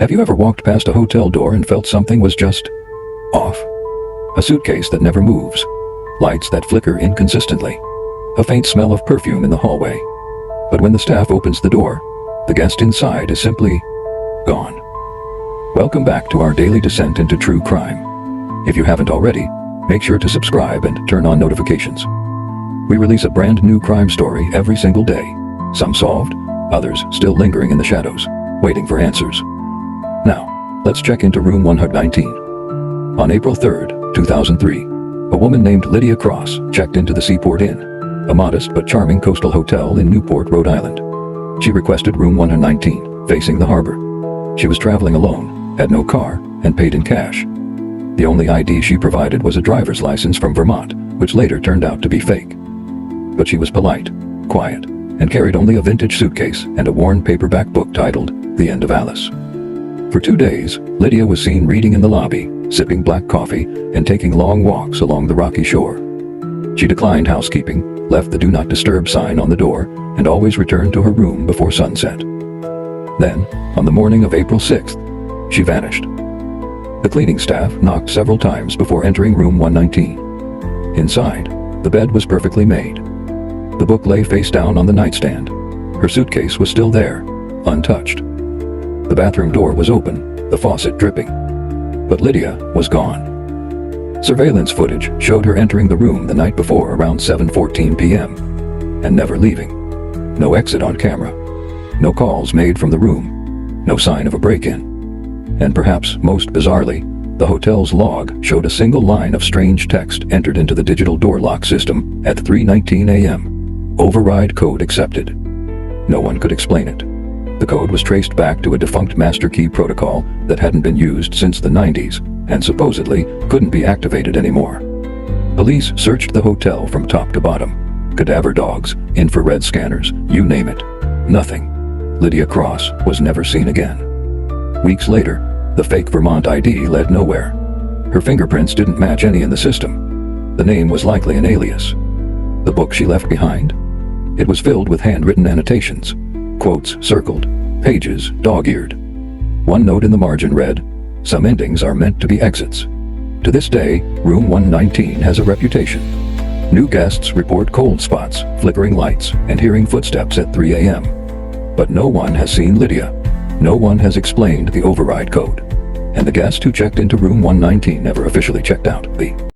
Have you ever walked past a hotel door and felt something was just off? A suitcase that never moves, lights that flicker inconsistently, a faint smell of perfume in the hallway. But when the staff opens the door, the guest inside is simply gone. Welcome back to our daily descent into true crime. If you haven't already, make sure to subscribe and turn on notifications. We release a brand new crime story every single day, some solved, others still lingering in the shadows, waiting for answers. Now, let's check into room 119. On April 3rd, 2003, a woman named Lydia Cross checked into the Seaport Inn, a modest but charming coastal hotel in Newport, Rhode Island. She requested room 119, facing the harbor. She was traveling alone, had no car, and paid in cash. The only ID she provided was a driver's license from Vermont, which later turned out to be fake. But she was polite, quiet, and carried only a vintage suitcase and a worn paperback book titled The End of Alice. For 2 days, Lydia was seen reading in the lobby, sipping black coffee, and taking long walks along the rocky shore. She declined housekeeping, left the Do Not Disturb sign on the door, and always returned to her room before sunset. Then, on the morning of April 6th, she vanished. The cleaning staff knocked several times before entering room 119. Inside, the bed was perfectly made. The book lay face down on the nightstand. Her suitcase was still there, untouched. The bathroom door was open, the faucet dripping. But Lydia was gone. Surveillance footage showed her entering the room the night before around 7:14 p.m. and never leaving. No exit on camera. No calls made from the room. No sign of a break-in. And perhaps most bizarrely, the hotel's log showed a single line of strange text entered into the digital door lock system at 3:19 a.m. Override code accepted. No one could explain it. The code was traced back to a defunct master key protocol that hadn't been used since the 90s and supposedly couldn't be activated anymore. Police searched the hotel from top to bottom. Cadaver dogs, infrared scanners, you name it. Nothing. Lydia Cross was never seen again. Weeks later, the fake Vermont ID led nowhere. Her fingerprints didn't match any in the system. The name was likely an alias. The book she left behind? It was filled with handwritten annotations. Quotes circled, pages dog-eared. One note in the margin read, "Some endings are meant to be exits." To this day, room 119 has a reputation. New guests report cold spots, flickering lights, and hearing footsteps at 3 a.m. But no one has seen Lydia. No one has explained the override code. And the guest who checked into room 119 never officially checked out. The